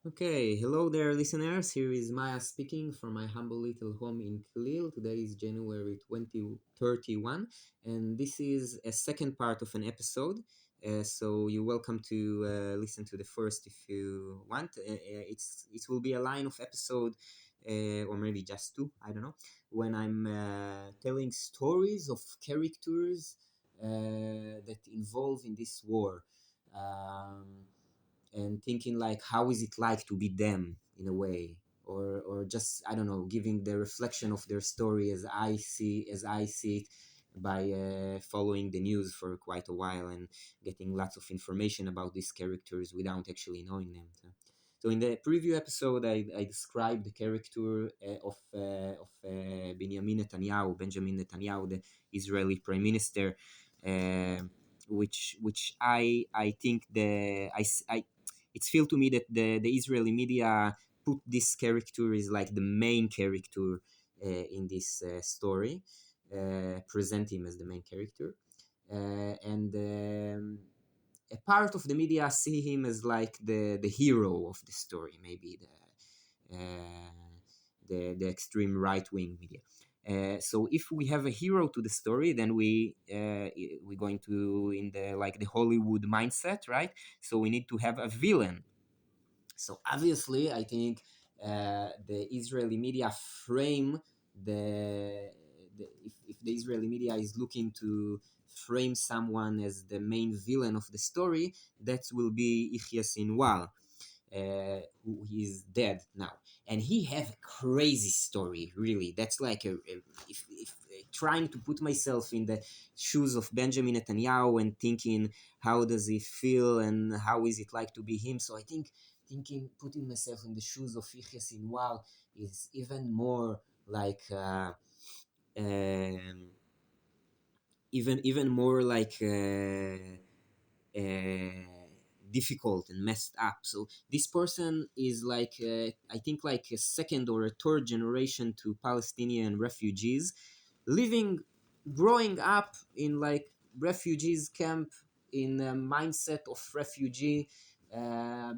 Okay, hello there, listeners. Here is Maya speaking from my humble little home in Khalil. Today is January 2031, and this is a second part of an episode. So you're welcome to listen to the first if you want. It will be a line of episode, or maybe just two. I don't know. When I'm telling stories of characters that involve in this war. Um, and thinking like how is it like to be them in a way, or just I don't know, giving the reflection of their story as I see it by following the news for quite a while and getting lots of information about these characters without actually knowing them. So in the preview episode, I described the character of Benjamin Netanyahu, the Israeli Prime Minister, uh, which I think it's feel to me that the Israeli media put this character is like the main character in this story, present him as the main character, and a part of the media see him as like the hero of the story, maybe the extreme right wing media. So if we have a hero to the story, then we're going to in the like the Hollywood mindset, right? So we need to have a villain. So obviously, I think the Israeli media frame if the Israeli media is looking to frame someone as the main villain of the story, that will be Yahya Sinwar, who is dead now, and he have a crazy story. Really, that's like if trying to put myself in the shoes of Benjamin Netanyahu and thinking how does he feel and how is it like to be him. So I think thinking putting myself in the shoes of Yahya Sinwar is even more like um, even more like difficult and messed up. So this person is like I think like a second or a third generation to Palestinian refugees living, growing up in like refugees camp in a mindset of refugee,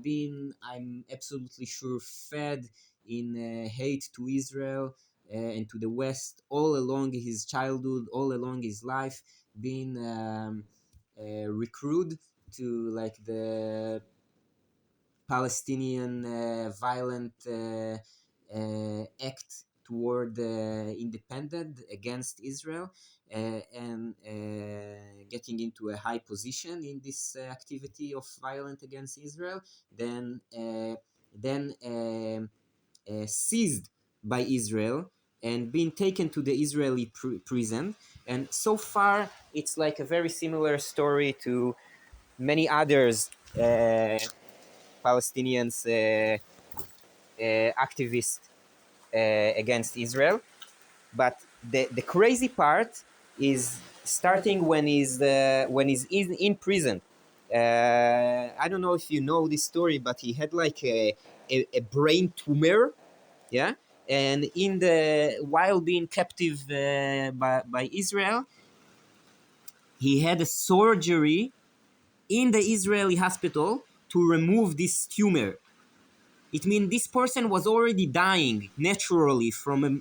being I'm absolutely sure fed in hate to Israel and to the West all along his childhood, all along his life, being recruited to like the Palestinian violent act toward independent against Israel, and getting into a high position in this activity of violent against Israel, then seized by Israel and being taken to the Israeli prison. And so far, it's like a very similar story to many others Palestinians activists against Israel. But the crazy part is starting when he's in prison. I don't know if you know this story, but he had like a brain tumor, yeah. And in the while being captive by Israel, he had a surgery in the Israeli hospital to remove this tumor. It means this person was already dying naturally from a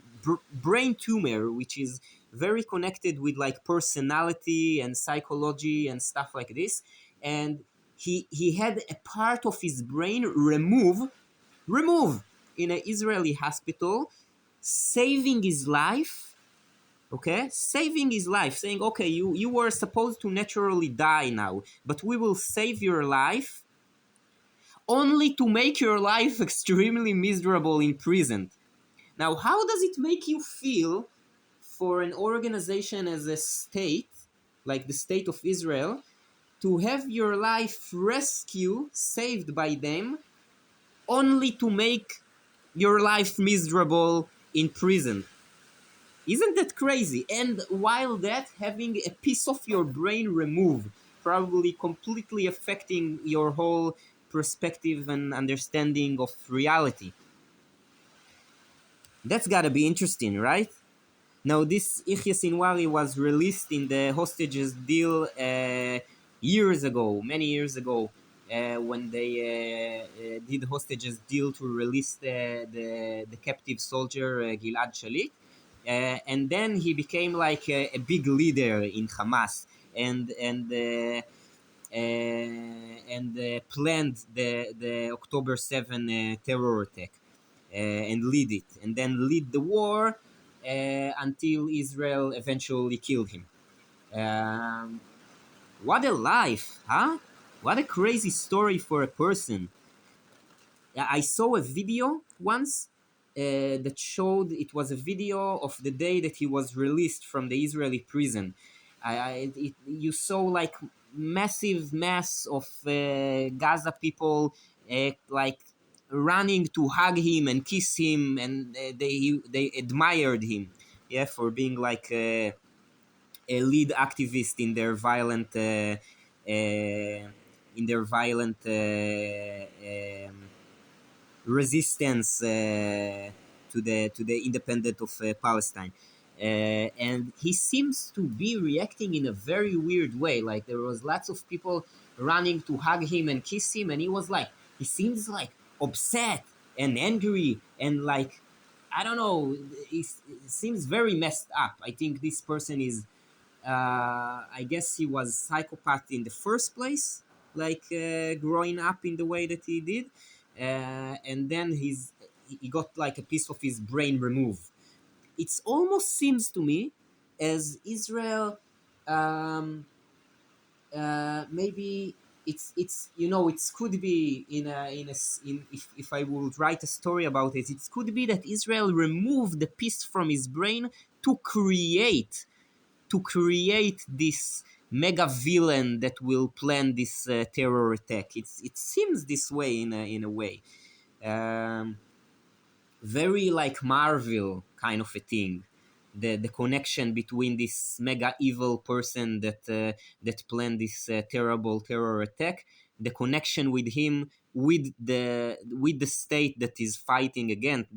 brain tumor, which is very connected with like personality and psychology and stuff like this. And he had a part of his brain remove in an Israeli hospital, saving his life. Okay, saving his life, saying, okay, you were supposed to naturally die now, but we will save your life only to make your life extremely miserable in prison. Now, how does it make you feel for an organization as a state, like the state of Israel, to have your life saved by them, only to make your life miserable in prison? Isn't that crazy? And while that, having a piece of your brain removed, probably completely affecting your whole perspective and understanding of reality. That's gotta be interesting, right? Now, this Yahya Sinwari was released in the hostages deal years ago, many years ago. when they did hostages deal to release the captive soldier Gilad Shalit. And then he became like a big leader in Hamas, and planned the October 7 terror attack, and lead it, and then lead the war until Israel eventually killed him. Um, what a life, huh? What a crazy story for a person. I saw a video once that showed it was a video of the day that he was released from the Israeli prison. You saw like massive mass of Gaza people like running to hug him and kiss him, and they admired him, yeah, for being like a lead activist in their violent resistance to the independence of Palestine. And he seems to be reacting in a very weird way. Like there was lots of people running to hug him and kiss him, and he was like, he seems like upset and angry and like, I don't know. It seems very messed up. I think this person is I guess he was psychopath in the first place, like growing up in the way that he did, and then he got like a piece of his brain removed. It almost seems to me as Israel, um, maybe it's it could be if I would write a story about it, it could be that Israel removed the piece from his brain to create this mega villain that will plan this terror attack. It seems this way in a way, um, very like Marvel kind of a thing. The connection between this mega evil person that planned this terrible terror attack, the connection with him with the state that is fighting against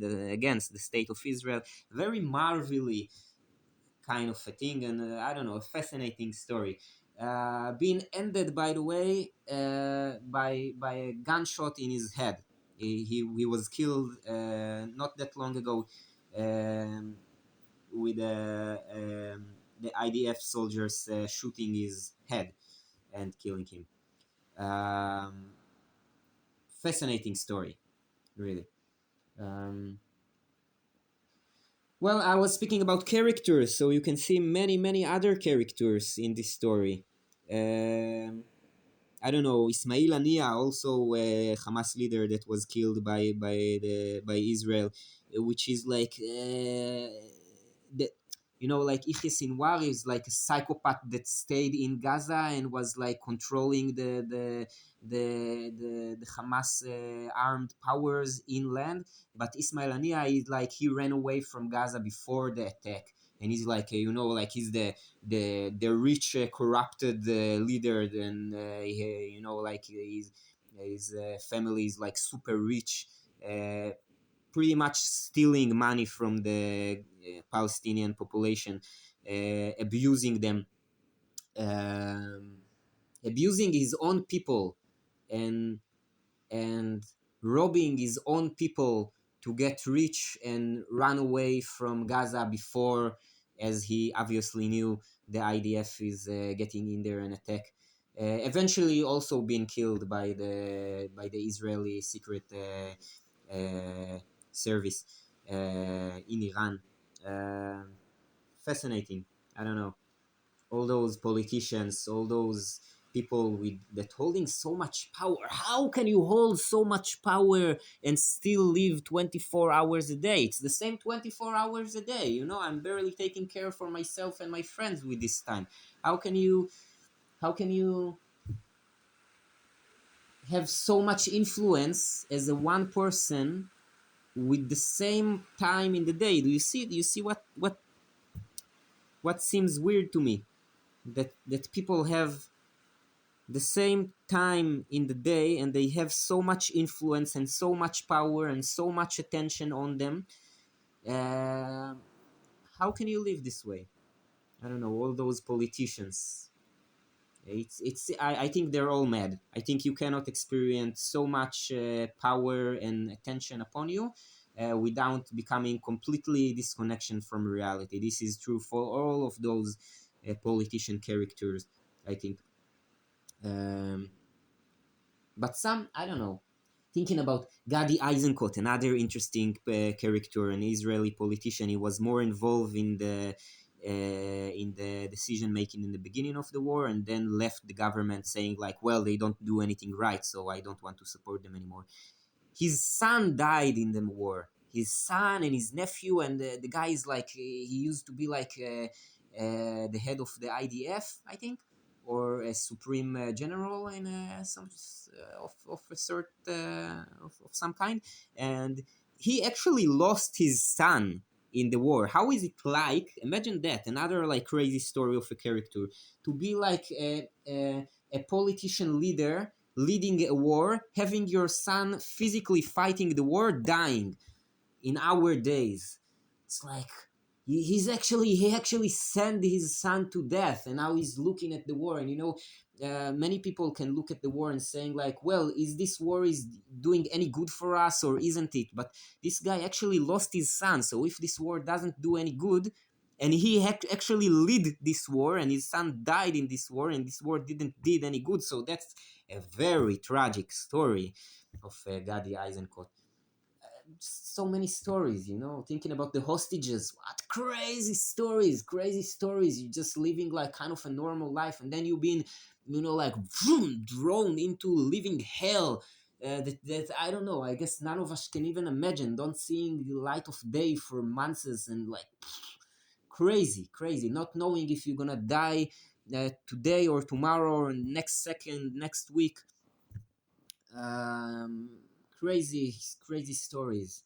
the state of Israel, very marvelly kind of a thing, and I don't know, a fascinating story. Being ended, by the way, by a gunshot in his head. He was killed not that long ago um, with the IDF soldiers shooting his head and killing him. Um, Fascinating story, really. Um, well, I was speaking about characters, so you can see many, many other characters in this story. Um, I don't know, Ismail Ania, also a Hamas leader that was killed by Israel, which is like the like Yahya Sinwar is like a psychopath that stayed in Gaza and was like controlling the Hamas armed powers inland. But Ismail Ania is like he ran away from Gaza before the attack, and he's like like he's the rich corrupted leader, and like his family is like super rich, uh, pretty much stealing money from the Palestinian population, abusing them, um, abusing his own people, and and robbing his own people to get rich and run away from Gaza before, as he obviously knew the IDF is getting in there and attack. Eventually, also being killed by the Israeli secret service in Iran. Uh, Fascinating. I don't know, all those politicians, all those people with that holding so much power. How can you hold so much power and still live 24 hours a day? It's the same 24 hours a day. I'm barely taking care for myself and my friends with this time. How can you have so much influence as a one person with the same time in the day? Do you see what seems weird to me, that people have the same time in the day and they have so much influence and so much power and so much attention on them. uh, how can you live this way? I don't know, all those politicians. I think they're all mad. I think you cannot experience so much power and attention upon you without becoming completely disconnection from reality. This is true for all of those politician characters, I think. Um, but some, I don't know. Thinking about Gadi Eisenkot, another interesting character, an Israeli politician, he was more involved in the decision making in the beginning of the war, and then left the government saying like, well, they don't do anything right, so I don't want to support them anymore. His son died in the war. His son and his nephew, and the guy is like he used to be like the head of the IDF, I think, or a supreme general in some of a sort of some kind, and he actually lost his son in the war. How is it like? Imagine that, another like crazy story of a character to be like a politician leader leading a war, having your son physically fighting the war, dying in our days. It's like he actually sent his son to death, and now he's looking at the war. And many people can look at the war and saying like, well, is this war is doing any good for us or isn't it? But this guy actually lost his son, so if this war doesn't do any good, and he actually lead this war, and his son died in this war, and this war didn't did any good, so that's a very tragic story of Gadi Eisenkot. So many stories, thinking about the hostages. What crazy stories. You're just living like kind of a normal life, and then you've been, like vroom, drawn into living hell. That I don't know. I guess none of us can even imagine. Don't seeing the light of day for months, and like crazy. Not knowing if you're gonna die today or tomorrow or next second, next week. um, crazy stories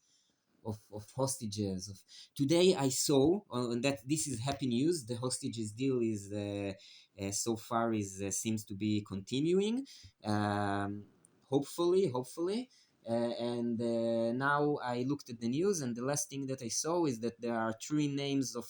of hostages. Today I saw that this is happy news. The hostages deal is so far is seems to be continuing. Um, hopefully. And now I looked at the news, and the last thing that I saw is that there are three names of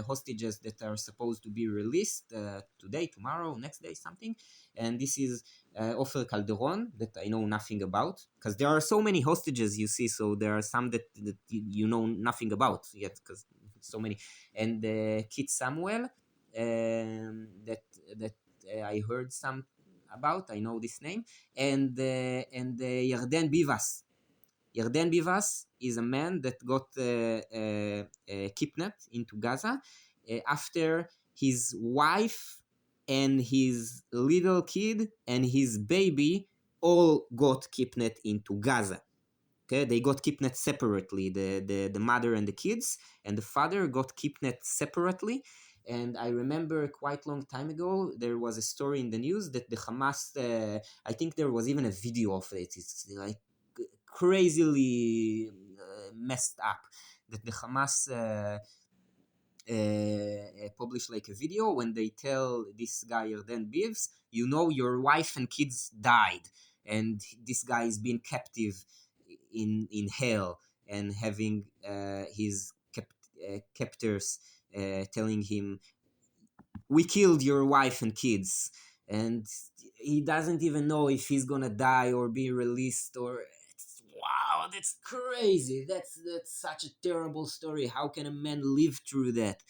hostages that are supposed to be released today, tomorrow, next day, something. And this is Ofer Calderon, that I know nothing about, because there are so many hostages, you see, so there are some that you know nothing about yet, because so many. And Kit Samuel, that I heard some about, I know this name, and Yarden Bivas. Yarden Bivas is a man that got kidnapped into Gaza after his wife and his little kid and his baby all got kidnapped into Gaza. Okay, they got kidnapped separately. The mother and the kids, and the father got kidnapped separately. And I remember quite long time ago there was a story in the news that the Hamas. I think there was even a video of it. It's like crazily messed up that the Hamas publish like a video when they tell this guy Yarden Bivs, your wife and kids died, and this guy is being captive in hell, and having his captors telling him, we killed your wife and kids, and he doesn't even know if he's gonna die or be released. Or wow, that's crazy. That's such a terrible story. How can a man live through that?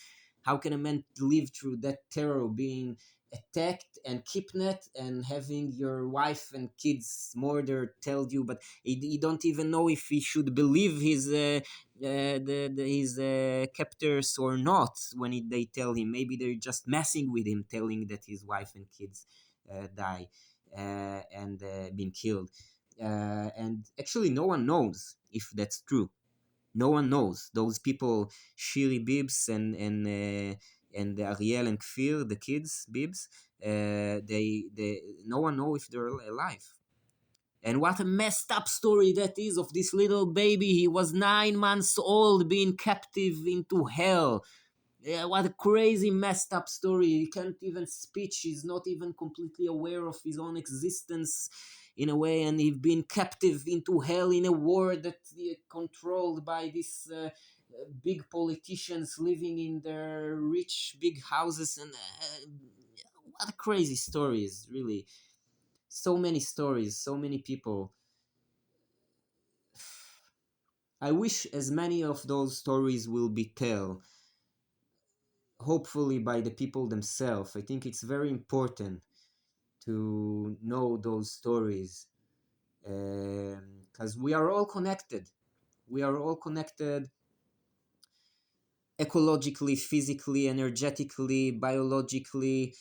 How can a man live through that terror, being attacked and kidnapped and having your wife and kids murdered? Tell you, but he don't even know if he should believe his his captors or not when they tell him. Maybe they're just messing with him, telling that his wife and kids die and been killed. And actually, no one knows if that's true. No one knows. Those people, Shiri Bibs and Ariel and Kfir, the kids, Bibs, they no one know if they're alive. And what a messed up story that is of this little baby. He was 9 months old, being captive into hell. Yeah, what a crazy messed up story. He can't even speak. He's not even completely aware of his own existence in a way, and he's been captive into hell in a war that controlled by these big politicians living in their rich big houses. And what a crazy stories, really. So many stories, so many people. I wish as many of those stories will be told, hopefully by the people themselves. I think it's very important to know those stories, because we are all connected. We are all connected ecologically, physically, energetically, biologically,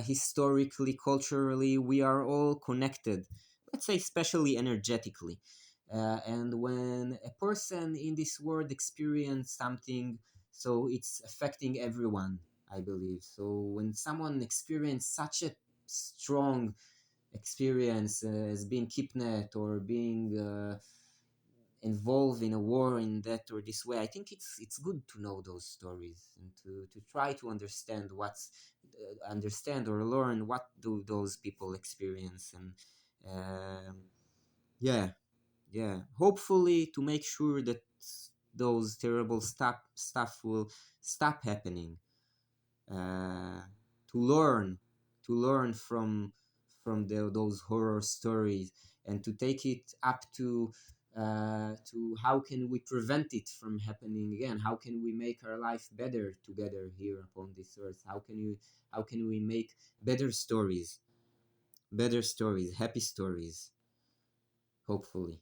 historically, culturally. We are all connected. Let's say, especially energetically. And when a person in this world experience something, so it's affecting everyone, I believe. So when someone experience such a strong experience as being kidnapped or being involved in a war in that or this way, I think it's good to know those stories and to try to understand what's understand or learn what do those people experience. And yeah, yeah, hopefully to make sure that those terrible stuff will stop happening, uh, to learn from those horror stories, and to take it up to how can we prevent it from happening again, how can we make our life better together here upon this earth, how can we make better stories, happy stories, hopefully.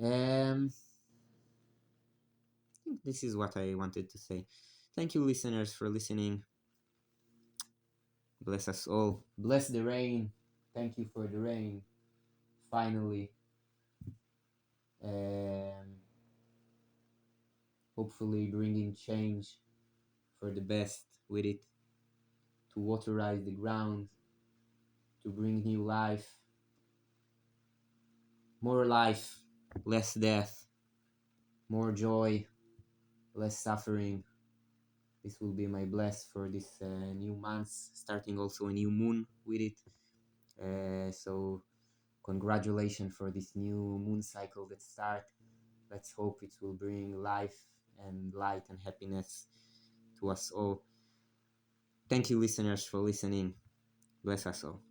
I think this is what I wanted to say. Thank you, listeners, for listening. Bless us all. Bless the rain. Thank you for the rain. Finally. Um, Hopefully bringing change for the best with it, to waterize the ground, to bring new life, more life, less death, more joy, less suffering. This will be my bless for this new month, starting also a new moon with it. So congratulations for this new moon cycle that start. Let's hope it will bring life and light and happiness to us all. Thank you, listeners, for listening. Bless us all.